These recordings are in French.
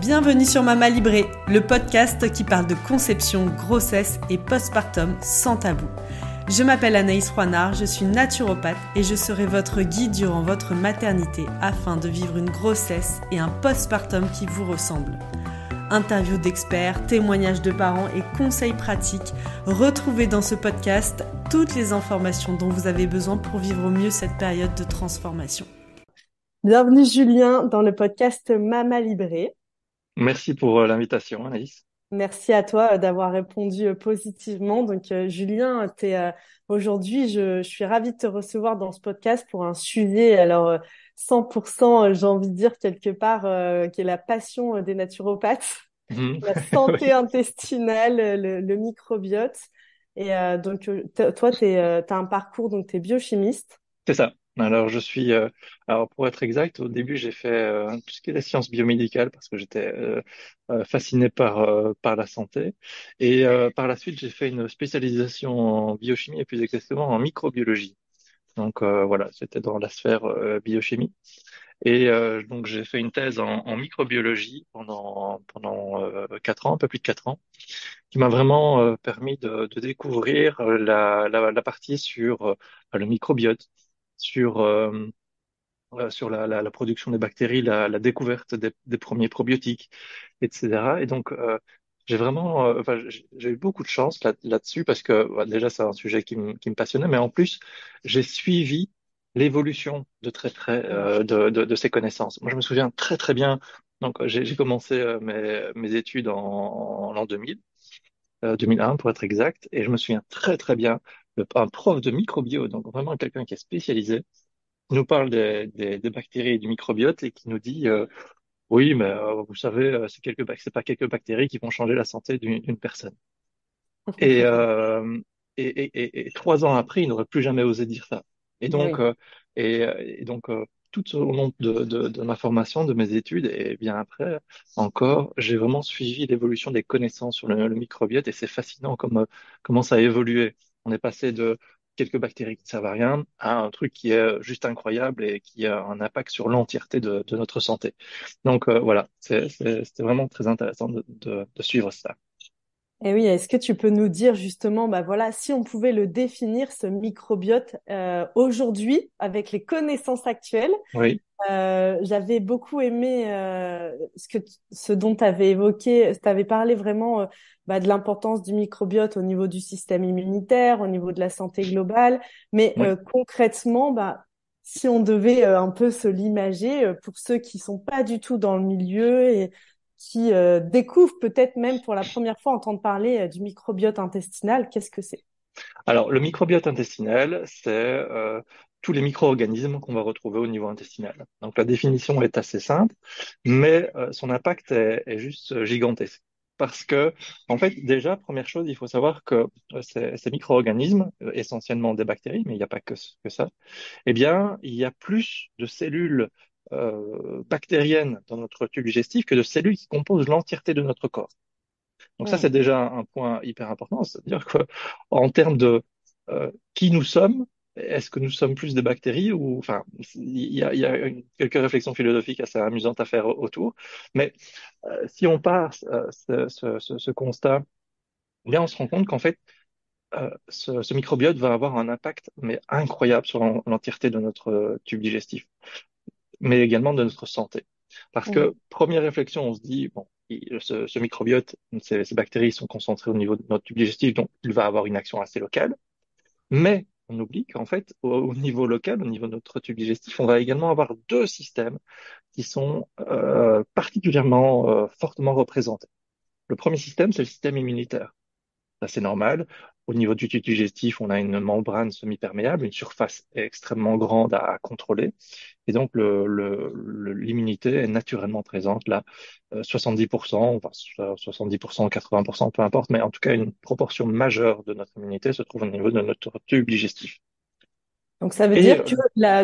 Bienvenue sur Mama Librée, le podcast qui parle de conception, grossesse et postpartum sans tabou. Je m'appelle Anaïs Roinard, je suis naturopathe et je serai votre guide durant votre maternité afin de vivre une grossesse et un postpartum qui vous ressemblent. Interviews d'experts, témoignages de parents et conseils pratiques, retrouvez dans ce podcast toutes les informations dont vous avez besoin pour vivre au mieux cette période de transformation. Bienvenue Julien dans le podcast Mama Librée. Merci pour l'invitation, Anaïs. Merci à toi d'avoir répondu positivement. Donc, Julien, aujourd'hui, je suis ravie de te recevoir dans ce podcast pour un sujet, 100%, j'ai envie de dire quelque part, qui est la passion des naturopathes, Mhm. la santé Oui, intestinale, le microbiote. Et toi, t'as un parcours, donc tu es biochimiste. c'est ça. Alors, alors pour être exact, au début, j'ai fait tout ce qui est les sciences biomédicales parce que j'étais fasciné par la santé. Et par la suite, j'ai fait une spécialisation en biochimie et plus exactement en microbiologie. Donc voilà, c'était dans la sphère biochimie. Et donc, j'ai fait une thèse en microbiologie pendant 4 ans, un peu plus de 4 ans, qui m'a vraiment permis de découvrir la partie sur le microbiote, sur, sur la production des bactéries, la découverte des premiers probiotiques, etc. Et donc, j'ai eu beaucoup de chance là-dessus parce que déjà, c'est un sujet qui me passionnait, mais en plus, j'ai suivi l'évolution de très près de ces connaissances. Moi, je me souviens très, très bien. Donc, j'ai commencé mes études en l'an 2000. 2001 pour être exact, et je me souviens très très bien, un prof de microbio, donc vraiment quelqu'un qui est spécialisé, nous parle des bactéries et du microbiote et qui nous dit oui, mais vous savez, c'est pas quelques bactéries qui vont changer la santé d'une personne. Et, euh, et 3 ans après, il n'aurait plus jamais osé dire ça. Et Eh donc, oui. tout au long de ma formation, de mes études, et bien après encore, j'ai vraiment suivi l'évolution des connaissances sur le microbiote et c'est fascinant comment ça a évolué. On est passé de quelques bactéries qui ne servent à rien à un truc qui est juste incroyable et qui a un impact sur l'entièreté de notre santé. Donc voilà, c'était vraiment très intéressant de suivre ça. Et oui, est-ce que tu peux nous dire justement, bah voilà, si on pouvait le définir, ce microbiote, aujourd'hui, avec les connaissances actuelles, Oui, j'avais beaucoup aimé ce dont tu avais évoqué, tu avais parlé vraiment de l'importance du microbiote au niveau du système immunitaire, au niveau de la santé globale, mais oui. concrètement, si on devait un peu se l'imager, pour ceux qui sont pas du tout dans le milieu et qui découvrent peut-être même pour la première fois entendre parler du microbiote intestinal, qu'est-ce que c'est? Alors, le microbiote intestinal, c'est tous les micro-organismes qu'on va retrouver au niveau intestinal. Donc, la définition est assez simple, mais son impact est juste gigantesque. Parce que, en fait, déjà, première chose, il faut savoir que ces micro-organismes, essentiellement des bactéries, mais il n'y a pas que ça, eh bien, il y a plus de cellules bactériennes dans notre tube digestif que de cellules qui composent l'entièreté de notre corps. Donc ça, Hmm. c'est déjà un point hyper important, c'est-à-dire que en termes de qui nous sommes, est-ce que nous sommes plus des bactéries ou, enfin, quelques réflexions philosophiques assez amusantes à faire autour. Mais si on part ce constat, eh bien, on se rend compte qu'en fait, ce microbiote va avoir un impact mais incroyable sur l'entièreté de notre tube digestif, mais également de notre santé. Parce que, Mhm. première réflexion, on se dit, bon, ce microbiote, ces bactéries sont concentrées au niveau de notre tube digestif, donc il va avoir une action assez locale. Mais on oublie qu'en fait, au niveau local, au niveau de notre tube digestif, on va également avoir deux systèmes qui sont particulièrement fortement représentés. Le premier système, c'est le système immunitaire. Ça, c'est normal. Au niveau du tube digestif, on a une membrane semi-perméable, une surface extrêmement grande à contrôler. Et donc, l'immunité est naturellement présente là, 70%, enfin, 70%, 80%, peu importe, mais en tout cas, une proportion majeure de notre immunité se trouve au niveau de notre tube digestif. Donc, ça veut Et dire que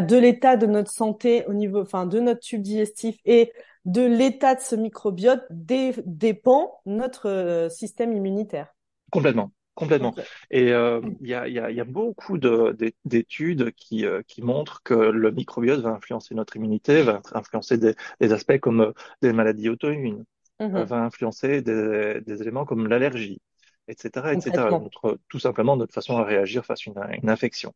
de l'état de notre santé au niveau, enfin, de notre tube digestif et de l'état de ce microbiote dépend notre système immunitaire. complètement, complètement. Ok. Et il y a beaucoup d'études qui montrent que le microbiote va influencer notre immunité, va influencer des aspects comme des maladies auto-immunes. Mhm. va influencer des éléments comme l'allergie, etc., etc. Complètement. Tout simplement notre façon à réagir face à une infection.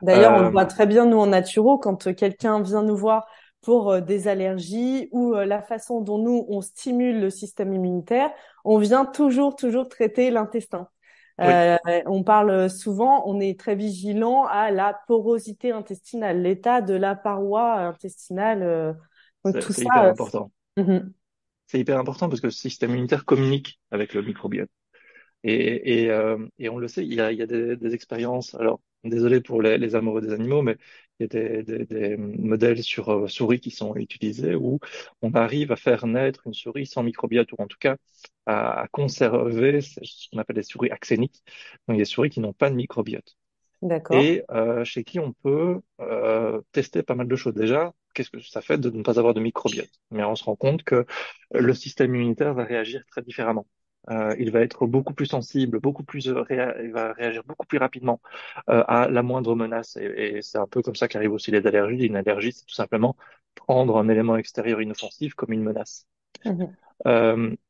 D'ailleurs, on le Euh, voit très bien, nous, en naturo, quand quelqu'un vient nous voir pour des allergies ou la façon dont nous, on stimule le système immunitaire, on vient toujours traiter l'intestin. oui, Euh, on parle souvent, on est très vigilant à la porosité intestinale, l'état de la paroi intestinale. Donc tout c'est ça. hyper important. Mhm. C'est hyper important parce que le système immunitaire communique avec le microbiote. Et on le sait, il y a des expériences. Alors, désolé pour les amoureux des animaux, mais il y a des modèles sur souris qui sont utilisés où on arrive à faire naître une souris sans microbiote, ou en tout cas à conserver ce qu'on appelle des souris axéniques, donc des souris qui n'ont pas de microbiote. D'accord. Et chez qui on peut tester pas mal de choses. Déjà, qu'est-ce que ça fait de ne pas avoir de microbiote? Mais on se rend compte que le système immunitaire va réagir très différemment. Il va être beaucoup plus sensible, il va réagir beaucoup plus rapidement à la moindre menace. Et c'est un peu comme ça qu'arrivent aussi les allergies. Une allergie, c'est tout simplement prendre un élément extérieur inoffensif comme une menace. Mhm.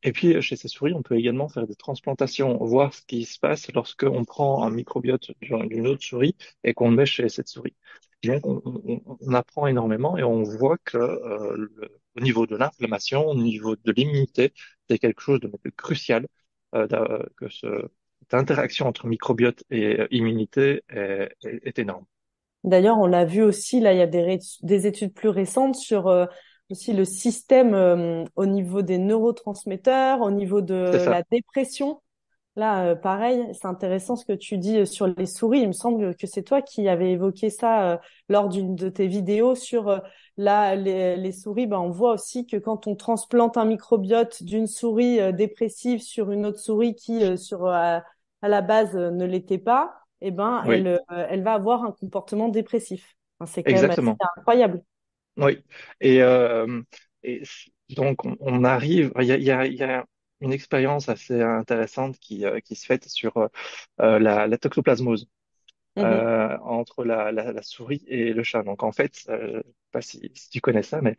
Et puis, chez ces souris, on peut également faire des transplantations, voir ce qui se passe lorsque on prend un microbiote d'une autre souris et qu'on le met chez cette souris. Donc, on apprend énormément et on voit que au niveau de l'inflammation, au niveau de l'immunité, c'est quelque chose de crucial, cette interaction entre microbiote et immunité est énorme. D'ailleurs, on l'a vu aussi, là, il y a des études plus récentes sur aussi le système au niveau des neurotransmetteurs, au niveau C'est de ça. la dépression. Là, pareil, c'est intéressant ce que tu dis sur les souris. Il me semble que c'est toi qui avais évoqué ça lors d'une de tes vidéos sur les souris. Ben, on voit aussi que quand on transplante un microbiote d'une souris dépressive sur une autre souris qui, à la base, ne l'était pas, eh ben, Oui, elle va avoir un comportement dépressif. Enfin, c'est quand même assez exactement. incroyable. Oui. Et, donc, on arrive, il y a une expérience assez intéressante qui se fait sur la toxoplasmose Mhm. entre la souris et le chat. Donc, en fait, je sais pas si tu connais ça, mais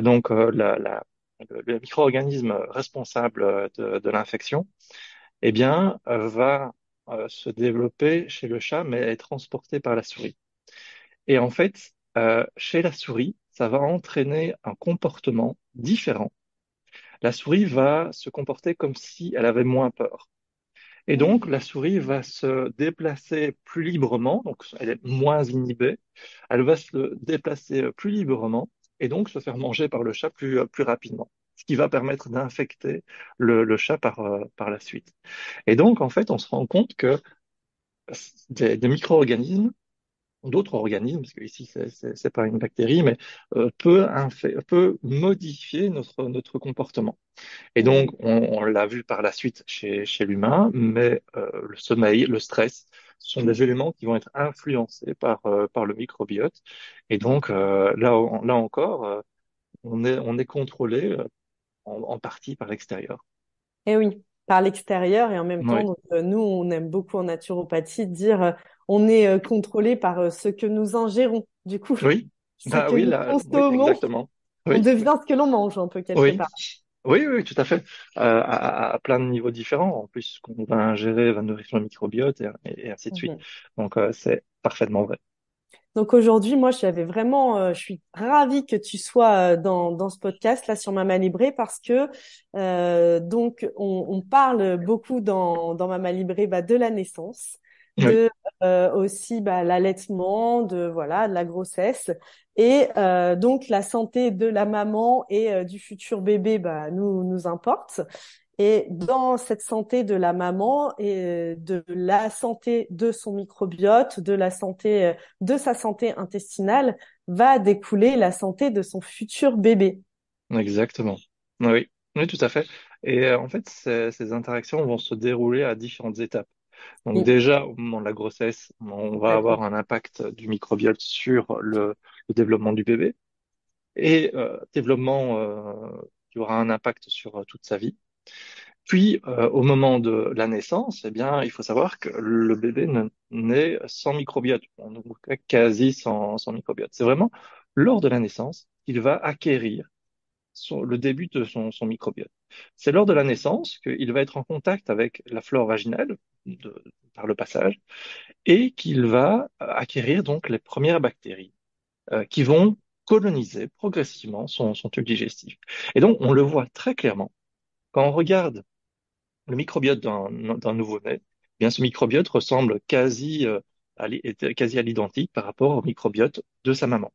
donc le micro-organisme responsable de l'infection, eh bien, va se développer chez le chat, mais est transporté par la souris. Et en fait, chez la souris, ça va entraîner un comportement différent. La souris va se comporter comme si elle avait moins peur. Et donc, la souris va se déplacer plus librement, donc elle est moins inhibée, elle va se déplacer plus librement et donc se faire manger par le chat plus rapidement, ce qui va permettre d'infecter le chat par la suite. Et donc, en fait, on se rend compte que des micro-organismes d'autres organismes, parce que ici c'est pas une bactérie, mais peut modifier notre comportement. Et donc Mhm. on l'a vu par la suite chez l'humain, mais le sommeil, le stress sont des éléments qui vont être influencés par le microbiote. Et donc là encore, on est contrôlé en partie par l'extérieur. Et oui, par l'extérieur et en même temps, Oui, donc, nous, on aime beaucoup en naturopathie dire on est contrôlé par ce que nous ingérons. Du coup, oui, ce bah que oui, nous là, oui, consommons, exactement. on Oui, devient ce que l'on mange un peu quelque oui. part. Oui, oui, tout à fait. À plein de niveaux différents. En plus, ce qu'on va ingérer va nourrir le microbiote et ainsi de suite. Mhm. Donc, c'est parfaitement vrai. Donc aujourd'hui, moi, je suis ravie que tu sois dans ce podcast là sur Mama Libré parce que donc on parle beaucoup dans Mama Libré de la naissance, Oui, de aussi l'allaitement, de voilà de la grossesse et donc la santé de la maman et du futur bébé nous importe. Et dans cette santé de la maman et de la santé de son microbiote, de la santé, de sa santé intestinale, va découler la santé de son futur bébé. exactement. Oui, oui, tout à fait. Et en fait, ces interactions vont se dérouler à différentes étapes. Donc, Oui, déjà, au moment de la grossesse, on va avoir complètement. un impact du microbiote sur le développement du bébé et développement qui aura un impact sur toute sa vie. Puis, au moment de la naissance, eh bien, il faut savoir que le bébé naît sans microbiote, en tout cas quasi sans microbiote. C'est vraiment lors de la naissance qu'il va acquérir le début de son microbiote. C'est lors de la naissance qu'il va être en contact avec la flore vaginale par le passage et qu'il va acquérir donc les premières bactéries qui vont coloniser progressivement son tube digestif. Et donc, on le voit très clairement quand on regarde le microbiote d'un nouveau-né. Eh bien, ce microbiote ressemble est quasi à l'identique par rapport au microbiote de sa maman.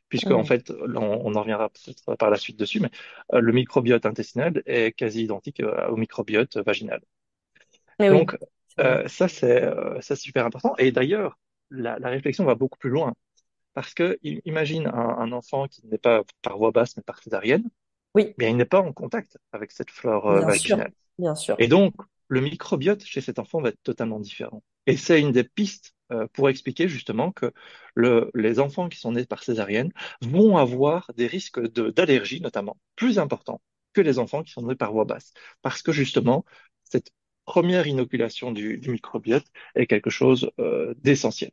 Puisque, en Mm. fait, là, on en reviendra peut-être par la suite dessus, mais le microbiote intestinal est quasi identique au microbiote vaginal. Mais oui, Donc, c'est vrai. ça, c'est super important. Et d'ailleurs, la réflexion va beaucoup plus loin. Parce que imagine un enfant qui n'est pas par voie basse, mais par césarienne, Oui, bien, il n'est pas en contact avec cette flore bien sûr, vaginale. bien sûr. Et donc, le microbiote chez cet enfant va être totalement différent. Et c'est une des pistes pour expliquer justement que les enfants qui sont nés par césarienne vont avoir des risques d'allergie, notamment, plus importants que les enfants qui sont nés par voie basse. Parce que justement, cette première inoculation du microbiote est quelque chose d'essentiel.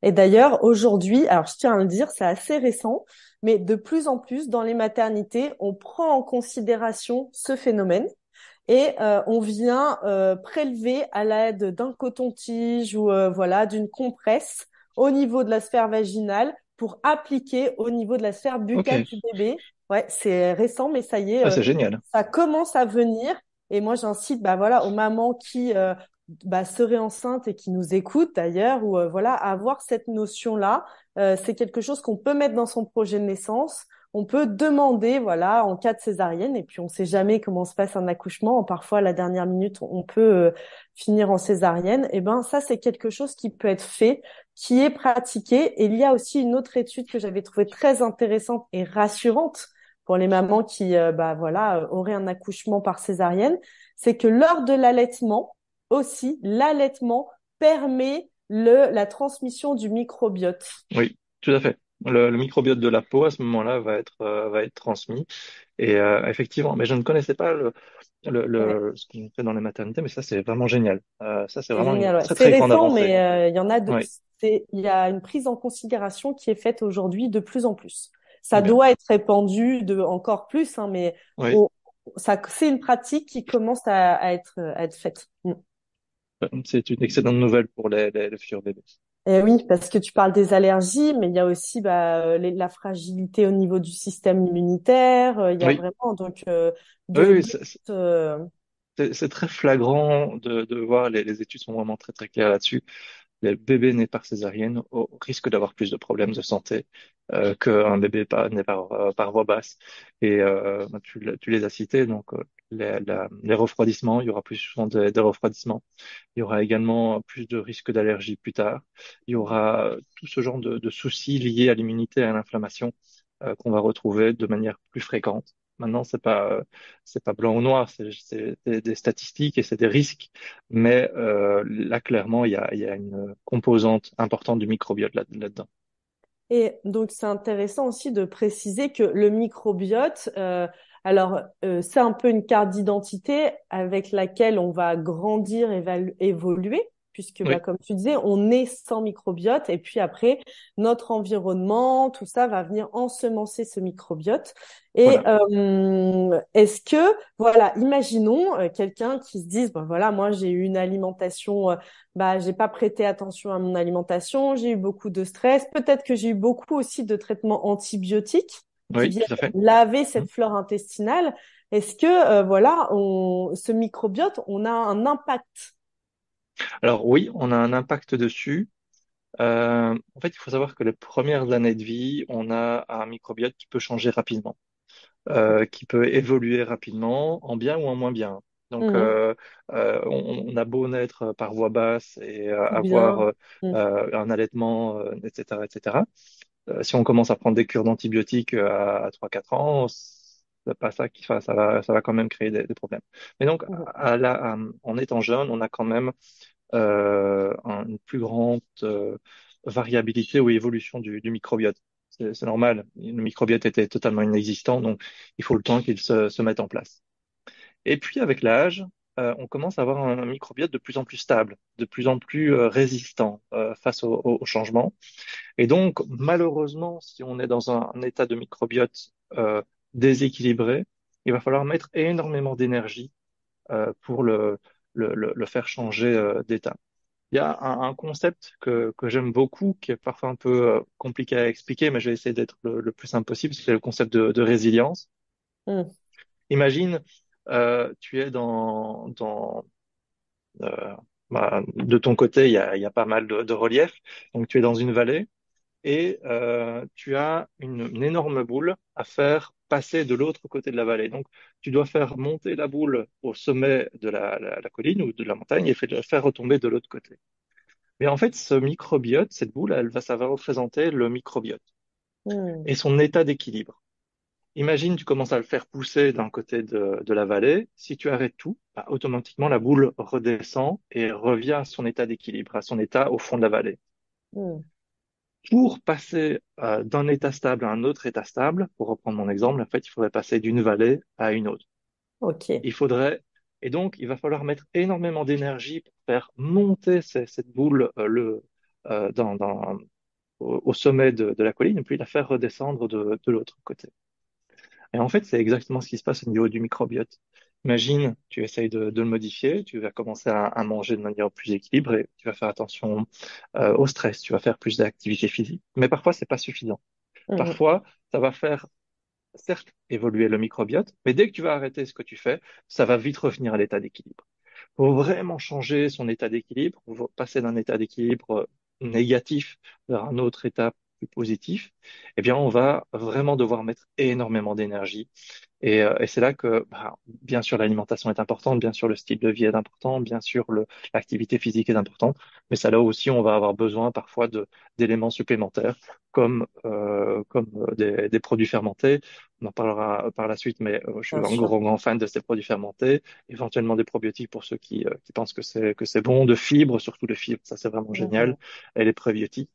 Et d'ailleurs, aujourd'hui, alors je tiens à le dire, c'est assez récent, mais de plus en plus dans les maternités, on prend en considération ce phénomène et on vient prélever à l'aide d'un coton-tige ou voilà d'une compresse au niveau de la sphère vaginale pour appliquer au niveau de la sphère buccale Ok, du bébé. Ouais, c'est récent, mais ça y est, ah, c'est génial. ça commence à venir. Et moi, j'incite, bah voilà, aux mamans qui bah, seraient enceintes et qui nous écoutent d'ailleurs, ou voilà, à avoir cette notion-là. C'est quelque chose qu'on peut mettre dans son projet de naissance. On peut demander, voilà, en cas de césarienne, et puis on ne sait jamais comment se passe un accouchement. Parfois, à la dernière minute, on peut finir en césarienne. Et ben, ça, c'est quelque chose qui peut être fait, qui est pratiqué. Et il y a aussi une autre étude que j'avais trouvée très intéressante et rassurante pour les mamans qui, bah voilà, auraient un accouchement par césarienne, c'est que lors de l'allaitement, aussi, l'allaitement permet la transmission du microbiote. Oui, tout à fait. Le microbiote de la peau à ce moment-là va être transmis. Et effectivement, mais je ne connaissais pas Ouais. ce qu'on fait dans les maternités, mais ça, c'est vraiment génial. Ça, c'est C'est vraiment une génial, ouais. très, C'est très grande récent, avancée. mais il y en a Oui, il y a une prise en considération qui est faite aujourd'hui de plus en plus. Ça très bien. doit être répandu de encore plus, hein, mais Oui, on- c'est une pratique qui commence à être faite. Mm. c'est une excellente nouvelle pour les futurs bébés. Et oui, parce que tu parles des allergies, mais il y a aussi bah, la fragilité au niveau du système immunitaire. Il y a Oui, vraiment donc oui, de oui, but. c'est très flagrant de voir, les études sont vraiment très, très claires là-dessus. Les bébés nés par césarienne risquent d'avoir plus de problèmes de santé qu'un bébé né par voie basse. Et bah, tu les as cités, donc les refroidissements, il y aura plus souvent des refroidissements. Il y aura également plus de risques d'allergie plus tard. Il y aura tout ce genre de soucis liés à l'immunité et à l'inflammation qu'on va retrouver de manière plus fréquente. Maintenant, c'est pas blanc ou noir, c'est des statistiques et c'est des risques. Mais là, clairement, il y a une composante importante du microbiote là-dedans. Et donc, c'est intéressant aussi de préciser que le microbiote, alors, c'est un peu une carte d'identité avec laquelle on va grandir, évoluer, puisque, bah, Oui, comme tu disais, on est sans microbiote, et puis après, notre environnement, tout ça va venir ensemencer ce microbiote. Et voilà. est-ce que, voilà, imaginons quelqu'un qui se dise, bah, voilà, moi, j'ai eu une alimentation bah, j'ai pas prêté attention à mon alimentation, j'ai eu beaucoup de stress, peut-être que j'ai eu beaucoup aussi de traitements antibiotiques qui Oui, viennent tout à fait. laver Mhm. cette flore intestinale. Est-ce que voilà, ce microbiote, on a un impact? Alors oui, on a un impact dessus. En fait, il faut savoir que les premières années de vie, on a un microbiote qui peut changer rapidement. Qui peut évoluer rapidement, en bien ou en moins bien. Donc, Mhm. on a beau naître par voie basse et Tout avoir bien. Mhm. un allaitement, etc., etc. Si on commence à prendre des cures d'antibiotiques à 3-4 ans, c'est pas ça qui va, ça va quand même créer des problèmes. Mais donc, Mhm. en étant jeune, on a quand même une plus grande variabilité ou évolution du microbiote. C'est normal. Le microbiote était totalement inexistant, donc il faut le temps qu'il se mette en place. Et puis avec l'âge, on commence à avoir un microbiote de plus en plus stable, de plus en plus résistant face au changement. Et donc, malheureusement, si on est dans un état de microbiote déséquilibré, il va falloir mettre énormément d'énergie pour le faire changer d'état. Il y a un concept que j'aime beaucoup, qui est parfois un peu compliqué à expliquer, mais je vais essayer d'être le plus simple possible, c'est le concept de résilience. Mm. Imagine, tu es euh, de ton côté, il y a pas mal de relief, donc tu es dans une vallée et tu as une énorme boule à faire passer de l'autre côté de la vallée. Donc, tu dois faire monter la boule au sommet de la colline ou de la montagne et la faire retomber de l'autre côté. Mais en fait, ce microbiote, cette boule, ça va représenter le microbiote Mm. et son état d'équilibre. Imagine, tu commences à le faire pousser d'un côté de la vallée. Si tu arrêtes tout, bah, automatiquement, la boule redescend et revient à son état d'équilibre, à son état au fond de la vallée. Mm. Pour passer d'un état stable à un autre état stable, pour reprendre mon exemple, en fait, il faudrait passer d'une vallée à une autre. Ok. Il faudrait, et donc, il va falloir mettre énormément d'énergie pour faire monter cette boule au sommet de la colline, puis la faire redescendre de l'autre côté. Et en fait, c'est exactement ce qui se passe au niveau du microbiote. Imagine, tu essayes de le modifier, tu vas commencer à manger de manière plus équilibrée, tu vas faire attention au stress, tu vas faire plus d'activité physique. Mais parfois, c'est pas suffisant. Mhm. Parfois, ça va faire, certes, évoluer le microbiote, mais dès que tu vas arrêter ce que tu fais, ça va vite revenir à l'état d'équilibre. Pour vraiment changer son état d'équilibre, pour passer d'un état d'équilibre négatif vers un autre état plus positif, eh bien, on va vraiment devoir mettre énormément d'énergie et c'est là que, bah, bien sûr, l'alimentation est importante, bien sûr, le style de vie est important, bien sûr, l'activité physique est importante, mais c'est là aussi on va avoir besoin parfois d'éléments supplémentaires comme des produits fermentés. On en parlera par la suite, mais je suis Bien un sûr. grand fan de ces produits fermentés, éventuellement des probiotiques pour ceux qui pensent que c'est bon, de fibres, surtout de fibres, ça c'est vraiment génial, Mhm. et les prébiotiques.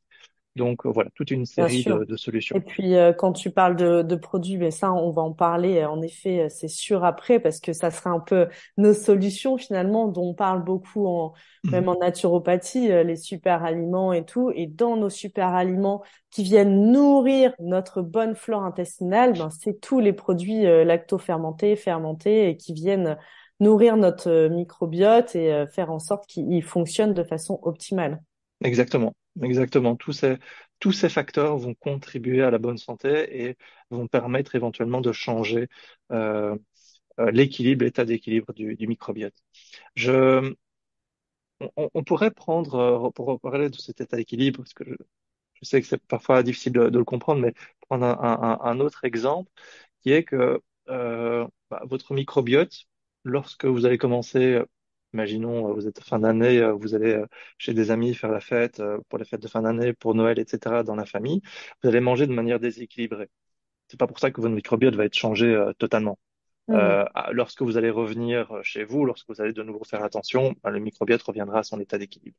Donc voilà, toute une Bien série sûr. de solutions. Et puis, quand tu parles de produits, mais ça, on va en parler, en effet, c'est sûr après, parce que ça sera un peu nos solutions finalement, dont on parle beaucoup même en naturopathie, les super aliments et tout. Et dans nos super aliments qui viennent nourrir notre bonne flore intestinale, ben, c'est tous les produits lacto-fermentés, fermentés, et qui viennent nourrir notre microbiote et faire en sorte qu'il fonctionne de façon optimale. Exactement, exactement. Tous ces facteurs vont contribuer à la bonne santé et vont permettre éventuellement de changer euh, l'équilibre, l'état d'équilibre du microbiote. Je, on pourrait prendre, pour parler de cet état d'équilibre, parce que je sais que c'est parfois difficile de le comprendre, mais prendre un autre exemple qui est que votre microbiote, lorsque vous allez commencer, imaginons, vous êtes fin d'année, vous allez chez des amis faire la fête, pour les fêtes de fin d'année, pour Noël, etc., dans la famille, vous allez manger de manière déséquilibrée. C'est pas pour ça que votre microbiote va être changé totalement. Mhm. Lorsque vous allez revenir chez vous, lorsque vous allez de nouveau faire attention, le microbiote reviendra à son état d'équilibre.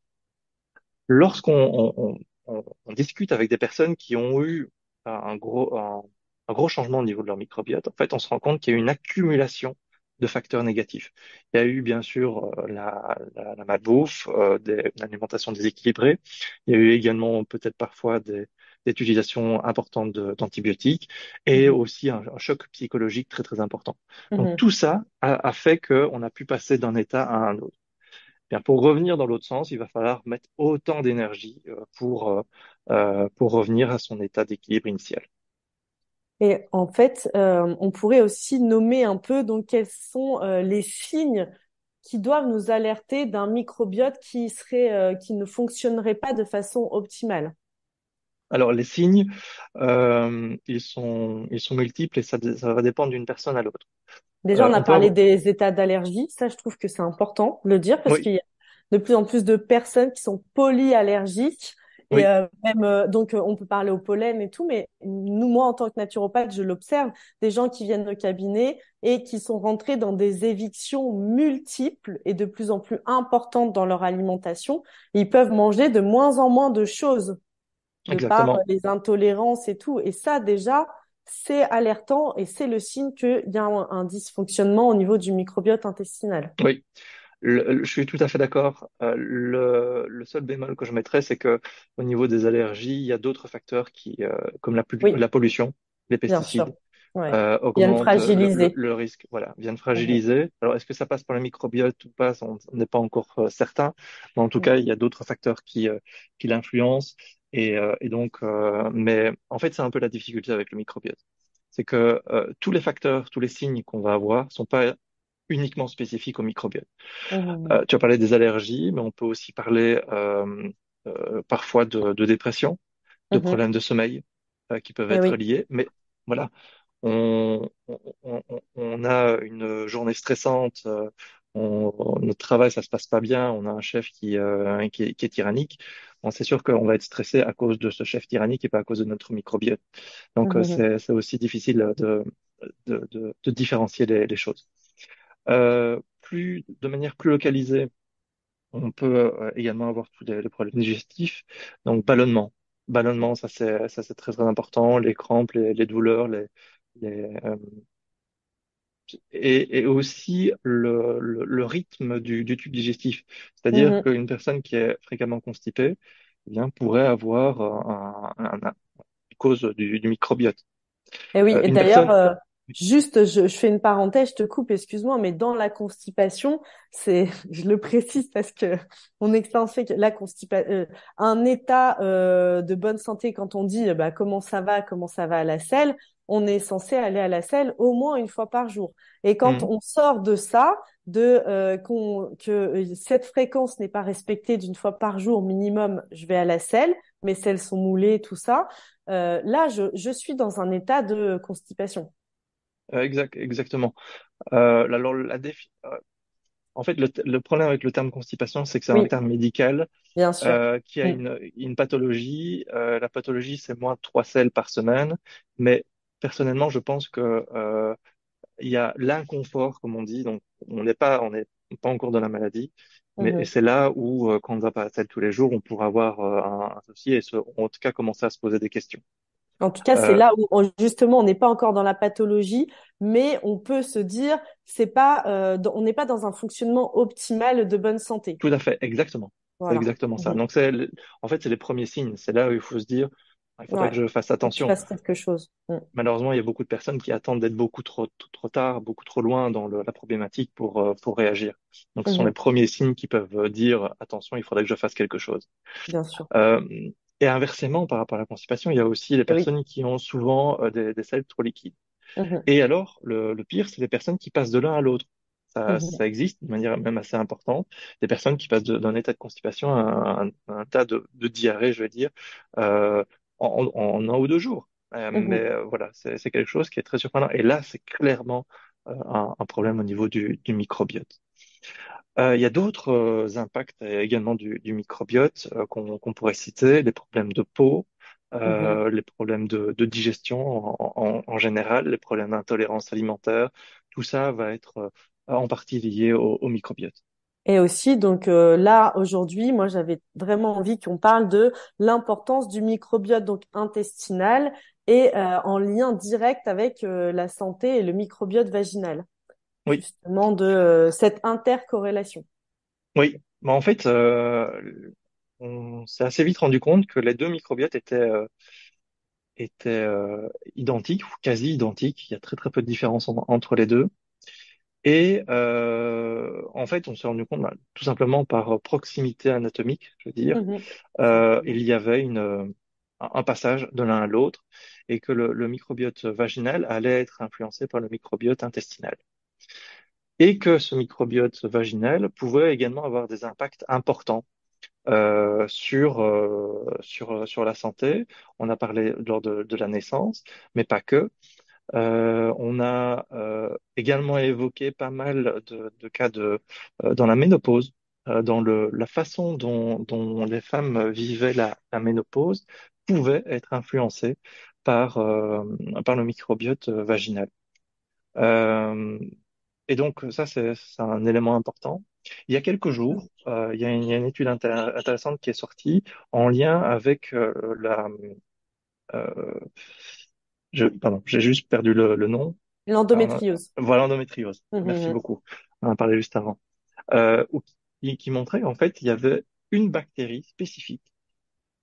Lorsqu'on on discute avec des personnes qui ont eu un gros changement au niveau de leur microbiote, en fait, on se rend compte qu'il y a eu une accumulation de facteurs négatifs. Il y a eu bien sûr la malbouffe, une alimentation déséquilibrée. Il y a eu également peut-être parfois des utilisations importantes d'antibiotiques et Mhm. aussi un choc psychologique très très important. Donc Mhm. tout ça a fait qu'on a pu passer d'un état à un autre. Bien, pour revenir dans l'autre sens, il va falloir mettre autant d'énergie pour revenir à son état d'équilibre initial. Et en fait, on pourrait aussi nommer un peu donc quels sont les signes qui doivent nous alerter d'un microbiote qui ne fonctionnerait pas de façon optimale. Alors, les signes, ils sont multiples et ça va dépendre d'une personne à l'autre. Déjà, on a On peut paré avoir... des états d'allergie. Ça, je trouve que c'est important de le dire parce Oui, qu'il y a de plus en plus de personnes qui sont polyallergiques. Et oui, même, donc, on peut parler au pollen et tout, mais nous, moi, en tant que naturopathe, je l'observe, des gens qui viennent au cabinet et qui sont rentrés dans des évictions multiples et de plus en plus importantes dans leur alimentation. Ils peuvent manger de moins en moins de choses de par exactement. les intolérances et tout. Et ça, déjà, c'est alertant et c'est le signe qu'il y a un dysfonctionnement au niveau du microbiote intestinal. Oui, je suis tout à fait d'accord. Le seul bémol que je mettrais, c'est que au niveau des allergies, il y a d'autres facteurs comme Oui, la pollution, les bien sûr. pesticides. Ouais. Viennent augmente fragiliser. le risque, voilà, viennent Mhm. fragiliser. Alors, est-ce que ça passe par le microbiote ou pas? On n'est pas encore certain, mais en tout Mhm. cas, il y a d'autres facteurs qui l'influencent. Et donc, mais en fait, c'est un peu la difficulté avec le microbiote. C'est que tous les facteurs, tous les signes qu'on va avoir sont pas uniquement spécifiques au microbiote. Mhm. Tu as parlé des allergies, mais on peut aussi parler parfois de dépression, de Mhm. problèmes de sommeil qui peuvent Eh être oui. liés. Mais voilà, on a une journée stressante, notre travail, ça se passe pas bien, on a un chef qui est tyrannique. Bon, c'est sûr qu'on va être stressé à cause de ce chef tyrannique et pas à cause de notre microbiote. Donc, Mhm. c'est aussi difficile de différencier les choses. De manière plus localisée, on peut également avoir tous les problèmes digestifs. Donc, ballonnement. Ballonnement, ça c'est très très important. Les crampes, les douleurs, les, euh, et aussi le rythme du tube digestif. C'est-à-dire Mhm. qu'une personne qui est fréquemment constipée, eh bien, pourrait avoir une cause du microbiote. Et oui, et Une d'ailleurs, personne, juste, je fais une parenthèse, je te coupe, excuse-moi, mais dans la constipation, c'est, je le précise parce que mon expérience fait que la constipation, un état de bonne santé, quand on dit bah, comment ça va à la selle, on est censé aller à la selle au moins une fois par jour. Et quand hmm, on sort de ça, que cette fréquence n'est pas respectée d'une fois par jour minimum, je vais à la selle, mes selles sont moulées, tout ça. Là, je suis dans un état de constipation. exactement. Alors, en fait, le problème avec le terme constipation, c'est que c'est un Oui, terme médical bien sûr. qui a Mm. une pathologie. La pathologie, c'est moins de 3 selles par semaine. Mais personnellement, je pense que il y a l'inconfort, comme on dit. Donc, on n'est pas encore dans la maladie. Mais Mhm. c'est là où, quand on ne va pas à la selle tous les jours, on pourra avoir un souci et en tout cas commencer à se poser des questions. En tout cas, c'est Euh, là où justement on n'est pas encore dans la pathologie, mais on peut se dire c'est pas, on n'est pas dans un fonctionnement optimal de bonne santé. Tout à fait, exactement. C'est Voilà. exactement ça. Mhm. Donc, en fait, c'est les premiers signes. C'est là où il faut se dire, ah, il faudrait Ouais. que je fasse Faut que tu attention. fasses quelque chose. Mm. Malheureusement, il y a beaucoup de personnes qui attendent d'être beaucoup trop tard, beaucoup trop loin dans la problématique pour réagir. Donc, ce sont les Mhm. premiers signes qui peuvent dire, attention, il faudrait que je fasse quelque chose. Bien sûr. Euh, et inversement, par rapport à la constipation, il y a aussi les Et oui. personnes qui ont souvent des selles trop liquides. Mhm. Et alors, le pire, c'est les personnes qui passent de l'un à l'autre. Mhm. Ça existe de manière même assez importante. Des personnes qui passent d'un état de constipation à un état de diarrhée, je veux dire, euh, en 1 ou 2 jours. Mais Mhm. voilà, c'est quelque chose qui est très surprenant. Et là, c'est clairement un problème au niveau du microbiote. Il y a d'autres impacts également du microbiote qu'on pourrait citer, les problèmes de peau, Mhm. les problèmes de digestion en général, les problèmes d'intolérance alimentaire, tout ça va être en partie lié au microbiote. Et aussi, donc là, aujourd'hui, moi, j'avais vraiment envie qu'on parle de l'importance du microbiote donc intestinal et en lien direct avec la santé et le microbiote vaginal, Oui, justement de cette intercorrélation. oui. Mais en fait, on s'est assez vite rendu compte que les deux microbiotes étaient identiques ou quasi identiques. Il y a très très peu de différence entre les deux. Et en fait, on s'est rendu compte, bah, tout simplement par proximité anatomique, je veux dire, Mhm. Effectivement. il y avait un passage de l'un à l'autre et que le microbiote vaginal allait être influencé par le microbiote intestinal. Et que ce microbiote vaginal pouvait également avoir des impacts importants sur la santé. On a parlé lors de la naissance, mais pas que. On a également évoqué pas mal de cas dans la ménopause, dans la façon dont les femmes vivaient la ménopause pouvait être influencée par le microbiote vaginal. Euh, et donc ça, c'est un élément important. Il y a quelques jours, il y a une étude intéressante qui est sortie en lien avec euh, pardon, j'ai juste perdu le nom. Euh, L'endométriose. voilà, l'endométriose. Merci Mhm. beaucoup. On en a parlé juste avant. Qui montrait qu'en fait, il y avait une bactérie spécifique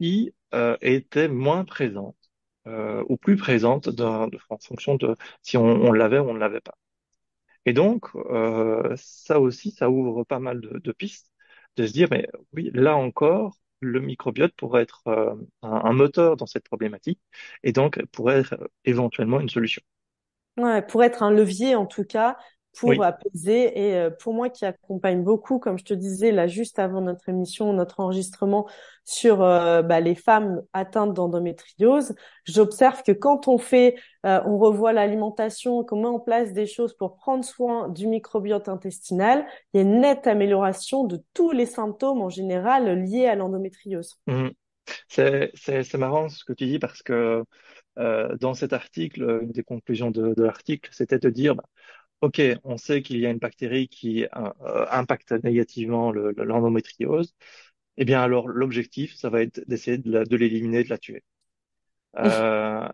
qui était moins présente. ou plus présente en fonction de si on l'avait ou on ne l'avait pas. Et donc, ça aussi, ça ouvre pas mal de pistes de se dire, mais oui, là encore, le microbiote pourrait être un moteur dans cette problématique et donc pourrait être éventuellement une solution. Ouais, pour être un levier en tout cas, pour Oui. apaiser et pour moi qui accompagne beaucoup, comme je te disais là juste avant notre émission, notre enregistrement sur les femmes atteintes d'endométriose, j'observe que quand on revoit l'alimentation, qu'on met en place des choses pour prendre soin du microbiote intestinal, il y a une nette amélioration de tous les symptômes en général liés à l'endométriose. Mhm. C'est marrant ce que tu dis parce que dans cet article, une des conclusions de l'article, c'était de dire, bah, OK, on sait qu'il y a une bactérie qui impacte négativement l'endométriose. Eh bien, alors, l'objectif, ça va être d'essayer de l'éliminer, de la tuer. Euh,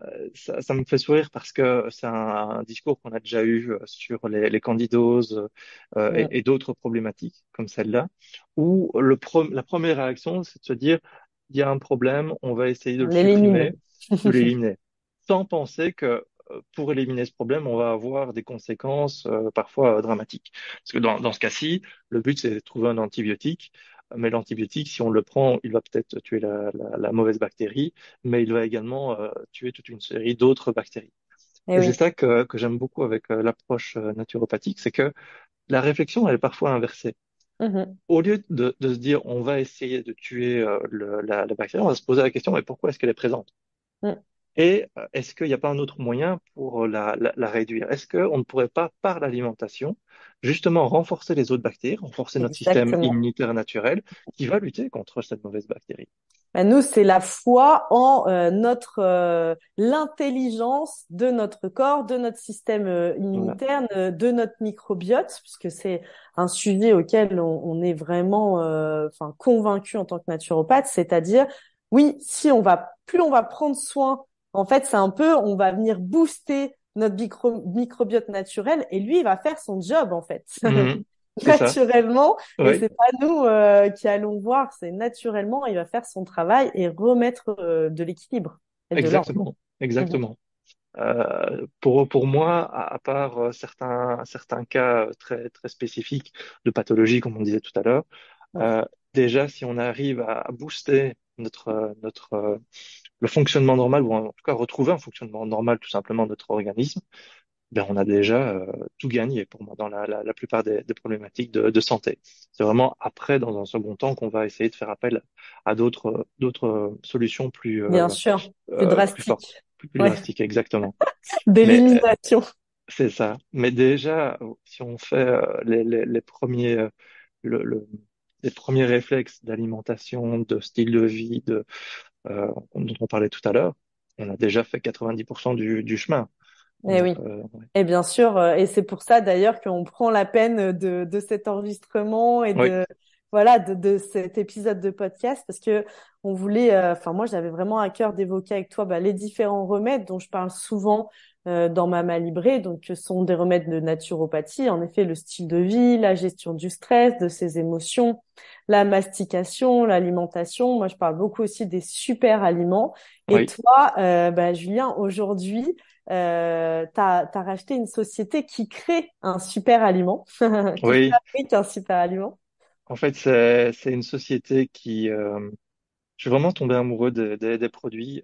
ça me fait sourire parce que c'est un discours qu'on a déjà eu sur les candidoses et d'autres problématiques comme celle-là, où la première réaction, c'est de se dire, il y a un problème, on va essayer de On le l'élimine. supprimer, de l'éliminer, sans penser que pour éliminer ce problème, on va avoir des conséquences parfois dramatiques. Parce que dans ce cas-ci, le but, c'est de trouver un antibiotique. Mais l'antibiotique, si on le prend, il va peut-être tuer la mauvaise bactérie, mais il va également tuer toute une série d'autres bactéries. Eh Et c'est oui. ça que j'aime beaucoup avec l'approche naturopathique, c'est que la réflexion, elle est parfois inversée. Mhm. Au lieu de se dire on va essayer de tuer la bactérie, on va se poser la question mais pourquoi est-ce qu'elle est présente? Mhm. Et est-ce qu'il n'y a pas un autre moyen pour la réduire? Est-ce qu'on ne pourrait pas, par l'alimentation, justement renforcer les autres bactéries, renforcer notre système Exactement. immunitaire naturel qui va lutter contre cette mauvaise bactérie? Ben, nous, c'est la foi en l'intelligence de notre corps, de notre système Voilà. immunitaire, de notre microbiote, puisque c'est un sujet auquel on est vraiment enfin convaincu en tant que naturopathe, c'est-à-dire oui, si on va plus on va prendre soin, en fait, c'est un peu on va venir booster notre microbiote naturel et lui, il va faire son job en fait. Mhm. C'est ça. Naturellement, et Oui, c'est pas nous qui allons voir, c'est naturellement, il va faire son travail et remettre de l'équilibre et de l'ordre. exactement. Mhm. Exactement. Pour moi, à part certains cas très spécifiques de pathologie, comme on disait tout à l'heure, Ouais. euh, déjà, si on arrive à booster le fonctionnement normal, ou en tout cas retrouver un fonctionnement normal tout simplement de notre organisme, ben on a déjà tout gagné pour moi dans la plupart des problématiques de santé. C'est vraiment après, dans un second temps, qu'on va essayer de faire appel à d'autres solutions Bien sûr, plus plus fortes, drastique. plus Ouais. drastiques, exactement. Mais D'élimination. c'est ça. Mais déjà, si on fait les premiers, le, le- les premiers réflexes d'alimentation, de style de vie, dont on parlait tout à l'heure, on a déjà fait 90% du chemin. Eh Donc, oui. ouais. Et bien sûr, et c'est pour ça d'ailleurs qu'on prend la peine de cet enregistrement et Oui, de cet épisode de podcast parce que on voulait, enfin moi j'avais vraiment à cœur d'évoquer avec toi les différents remèdes dont je parle souvent dans ma librée, donc ce sont des remèdes de naturopathie, en effet le style de vie, la gestion du stress, de ses émotions, la mastication, l'alimentation. Moi je parle beaucoup aussi des super aliments. Et oui, toi, Julien, aujourd'hui t'as racheté une société qui crée un super aliment, qui oui. fabrique un super aliment. En fait, c'est une société je suis vraiment tombé amoureux des produits.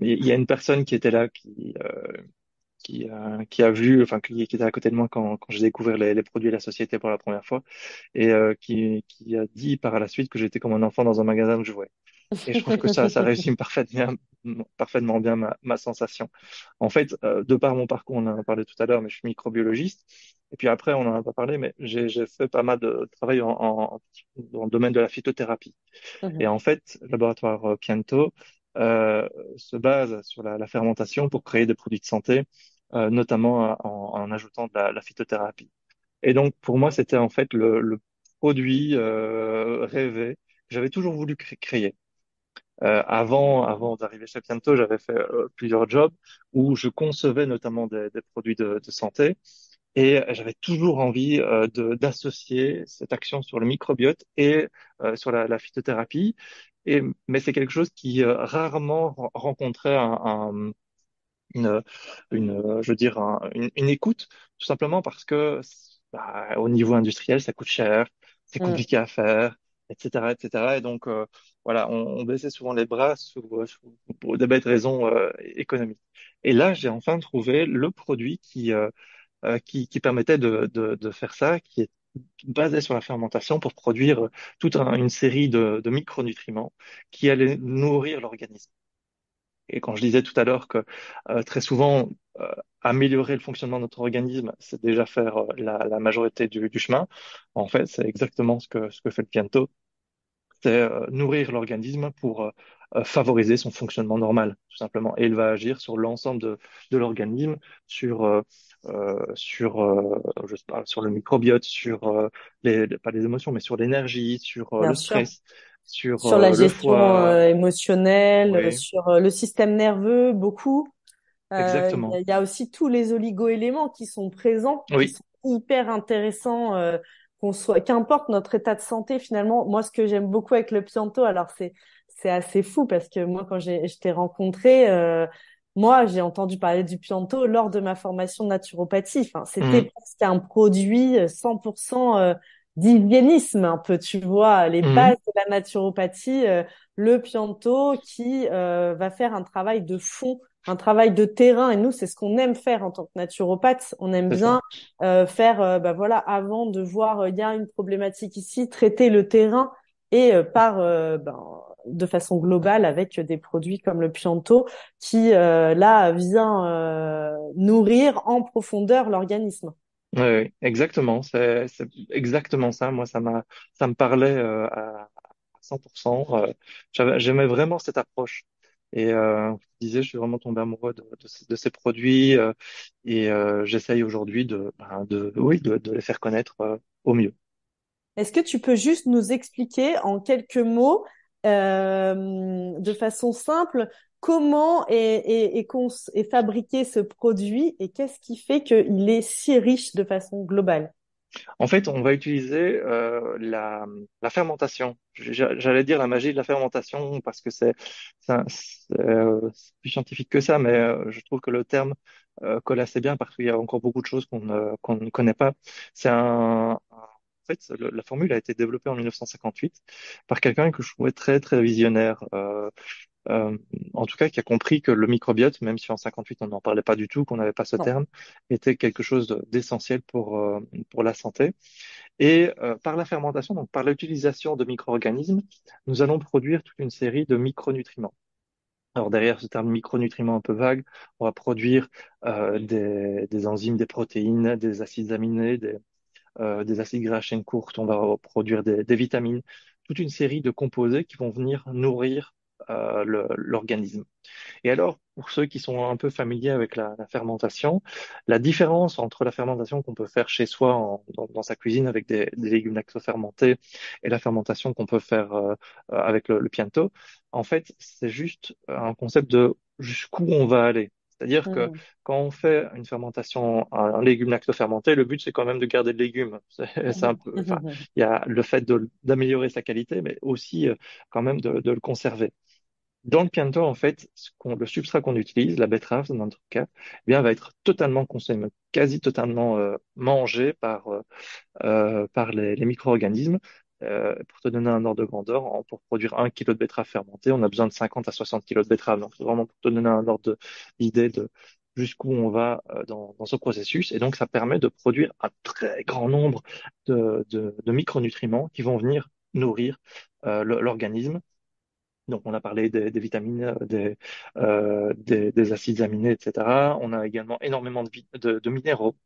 Il y a une personne qui était là, qui a vu, enfin, qui était à côté de moi quand j'ai découvert les produits de la société pour la première fois, et qui a dit par la suite que j'étais comme un enfant dans un magasin de jouets. Et je trouve que ça résume parfaitement bien ma sensation. En fait, de par mon parcours, on en a parlé tout à l'heure, mais je suis microbiologiste. Et puis après, on n'en a pas parlé, mais j'ai fait pas mal de travail dans le domaine de la phytothérapie. Et Mhm. en fait, le laboratoire Pianto se base sur la fermentation pour créer des produits de santé, notamment en ajoutant de la phytothérapie. Et donc, pour moi, c'était en fait le produit rêvé que j'avais toujours voulu créer. Avant d'arriver chez Pianto, j'avais fait plusieurs jobs où je concevais notamment des produits de santé et j'avais toujours envie d'associer cette action sur le microbiote et sur la phytothérapie. mais c'est quelque chose qui rarement rencontrait une, je veux dire, une écoute, tout simplement parce que bah, au niveau industriel, ça coûte cher, c'est Mm. compliqué à faire, etc., etc. Et donc, voilà, on baissait souvent les bras pour des bêtes raisons économiques. Et là, j'ai enfin trouvé le produit qui permettait de faire ça, qui est basé sur la fermentation pour produire toute une série de micronutriments qui allaient nourrir l'organisme. Et quand je disais tout à l'heure que très souvent, euh, améliorer le fonctionnement de notre organisme, c'est déjà faire la majorité du chemin. En fait, c'est exactement ce que fait le Pianto, c'est nourrir l'organisme pour favoriser son fonctionnement normal, tout simplement. Et il va agir sur l'ensemble de l'organisme, sur, je sais pas, sur le microbiote, sur pas les émotions, mais sur l'énergie, sur Bien le sûr. stress, sur Sur la le gestion foie. émotionnelle, Oui, sur le système nerveux, beaucoup. exactement. Il y a aussi tous les oligo-éléments qui sont présents, qui Oui. sont hyper intéressants, qu'importe notre état de santé finalement. Moi, ce que j'aime beaucoup avec le Pianto, alors c'est assez fou parce que moi, quand je t'ai rencontré, moi, j'ai entendu parler du Pianto lors de ma formation de naturopathie. Enfin, c'était Mhm. presque un produit 100% d'hygiénisme, un peu, tu vois, les bases Mhm. de la naturopathie, le Pianto qui va faire un travail de fond, un travail de terrain. Et nous, c'est ce qu'on aime faire en tant que naturopathe. On aime C'est ça. bien faire, bah voilà, avant de voir, il y a une problématique ici, traiter le terrain et de façon globale avec des produits comme le Pianto qui, là, vient nourrir en profondeur l'organisme. Oui, oui, exactement. C'est exactement ça. Moi, ça me parlait à 100%. J'aimais vraiment cette approche. Et je disais, je suis vraiment tombé amoureux de ces produits et j'essaye aujourd'hui oui, de les faire connaître au mieux. Est-ce que tu peux juste nous expliquer en quelques mots, de façon simple, comment est fabriqué ce produit et qu'est-ce qui fait qu'il est si riche de façon globale? En fait, on va utiliser la fermentation. J'allais dire la magie de la fermentation parce que c'est plus scientifique que ça, mais je trouve que le terme colle assez bien parce qu'il y a encore beaucoup de choses qu'on ne connaît pas. En fait, la formule a été développée en 1958 par quelqu'un que je trouvais très très visionnaire. Euh, en tout cas, qui a compris que le microbiote, même si en 58 on n'en parlait pas du tout, qu'on n'avait pas ce Non. terme, était quelque chose d'essentiel pour la santé. Et par la fermentation, donc par l'utilisation de micro-organismes, nous allons produire toute une série de micronutriments. Alors derrière ce terme micronutriments un peu vague, on va produire des enzymes, des protéines, des acides aminés, des acides gras à chaîne courte, on va produire des vitamines, toute une série de composés qui vont venir nourrir l'organisme. Et alors, pour ceux qui sont un peu familiers avec la fermentation, la différence entre la fermentation qu'on peut faire chez soi dans sa cuisine avec des légumes lactofermentés et la fermentation qu'on peut faire avec le Pianto, en fait, c'est juste un concept de jusqu'où on va aller. C'est-à-dire que Mhm. quand on fait une fermentation, un légume lactofermenté, le but c'est quand même de garder le légume. C'est un Mhm. peu, enfin, il y a le fait d'améliorer sa qualité, mais aussi quand même de le conserver. Dans le Pianto, en fait, le substrat qu'on utilise, la betterave dans notre cas, eh bien, va être totalement consommé, quasi totalement mangé par les micro-organismes. Pour te donner un ordre de grandeur, pour produire 1 kilo de betterave fermentée, on a besoin de 50 à 60 kilos de betterave. Donc, c'est vraiment pour te donner un ordre d'idée de jusqu'où on va dans ce processus. Et donc, ça permet de produire un très grand nombre de micronutriments qui vont venir nourrir l'organisme. Donc, on a parlé des vitamines, des acides aminés, etc. On a également énormément de minéraux.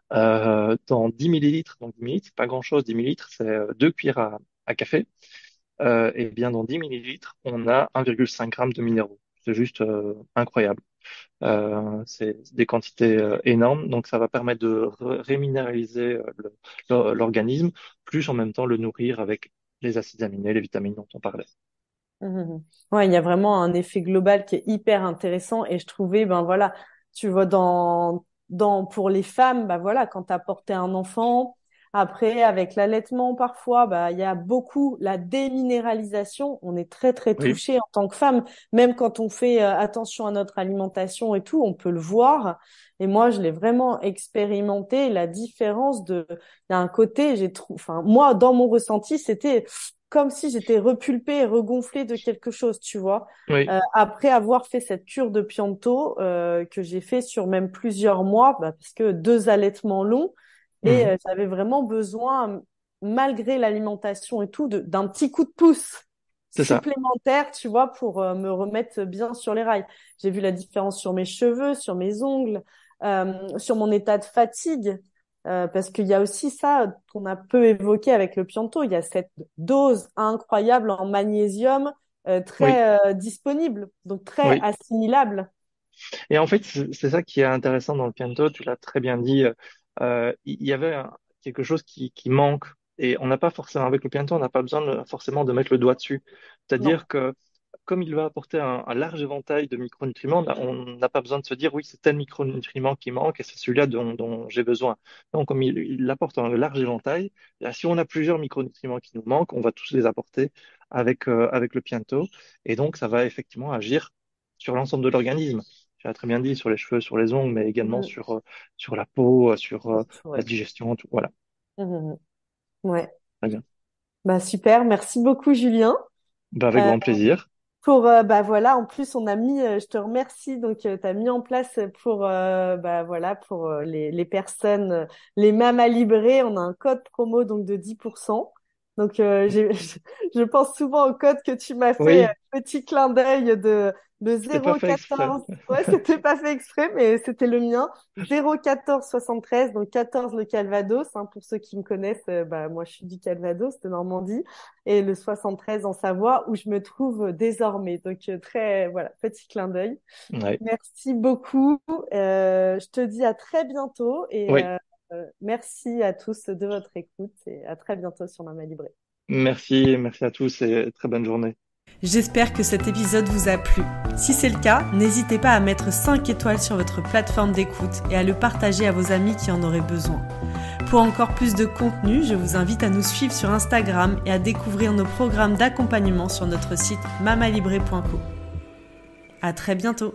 Dans 10 millilitres, donc 10 millilitres, c'est pas grand-chose, 10 millilitres, c'est 2 cuillères à café. Et bien, dans 10 millilitres, on a 1,5 g de minéraux. C'est juste incroyable. C'est des quantités énormes, donc ça va permettre de réminéraliser l'organisme, plus en même temps le nourrir avec les acides aminés, les vitamines dont on parlait. Mhm. Ouais, il y a vraiment un effet global qui est hyper intéressant et je trouvais, ben voilà, tu vois, pour les femmes, ben voilà, quand tu as porté un enfant, Après, avec l'allaitement, parfois, bah, il y a beaucoup la déminéralisation. On est très, très Oui, touché en tant que femme. Même quand on fait attention à notre alimentation et tout, on peut le voir. Et moi, je l'ai vraiment expérimenté. La différence il y a un côté, enfin, moi, dans mon ressenti, c'était comme si j'étais repulpée et regonflée de quelque chose, tu vois. oui. Après avoir fait cette cure de Pianto, que j'ai fait sur même plusieurs mois, bah, parce que 2 allaitements longs, et Mhm. j'avais vraiment besoin, malgré l'alimentation et tout, d'un petit coup de pouce C'est ça. supplémentaire, tu vois, pour me remettre bien sur les rails. J'ai vu la différence sur mes cheveux, sur mes ongles, sur mon état de fatigue, parce qu'il y a aussi ça qu'on a peu évoqué avec le Pianto. Il y a cette dose incroyable en magnésium, Oui, très disponible, donc très oui. assimilable. Et en fait, c'est ça qui est intéressant dans le pianto, tu l'as très bien dit. Il y avait quelque chose qui manque. Et on n'a pas forcément, avec le pianto, on n'a pas besoin forcément de mettre le doigt dessus. Non. C'est-à-dire que comme il va apporter un large éventail de micronutriments, on n'a pas besoin de se dire oui, c'est tel micronutriment qui manque et c'est celui-là dont j'ai besoin. Non, comme il apporte un large éventail, là, si on a plusieurs micronutriments qui nous manquent, on va tous les apporter avec le pianto. Et donc, ça va effectivement agir sur l'ensemble de l'organisme. Tu as très bien dit sur les cheveux, sur les ongles, mais également Mhm. sur la peau, sur la Ouais. digestion, tout. Voilà, Mhm. Ouais. très bien. Bah super, merci beaucoup Julien. Ben, avec Euh, grand plaisir. bah voilà, en plus on a mis, je te remercie, donc tu as mis en place pour bah voilà pour les personnes, les mamas librées, on a un code promo donc de 10%. Donc je pense souvent au code que tu m'as fait, Oui, petit clin d'œil de c'était pas fait exprès. 0,14. Ouais, c'était pas fait exprès, mais c'était le mien. 0,1473, donc 14 le Calvados, hein, pour ceux qui me connaissent, bah moi je suis du Calvados, de Normandie, et le 73 en Savoie où je me trouve désormais. Donc très voilà, petit clin d'œil. Ouais. Merci beaucoup. Je te dis à très bientôt et Oui. merci à tous de votre écoute et à très bientôt sur Mama Libré. Merci, merci à tous et très bonne journée. J'espère que cet épisode vous a plu. Si c'est le cas, n'hésitez pas à mettre 5 étoiles sur votre plateforme d'écoute et à le partager à vos amis qui en auraient besoin. Pour encore plus de contenu, je vous invite à nous suivre sur Instagram et à découvrir nos programmes d'accompagnement sur notre site mamalibré.co. À très bientôt.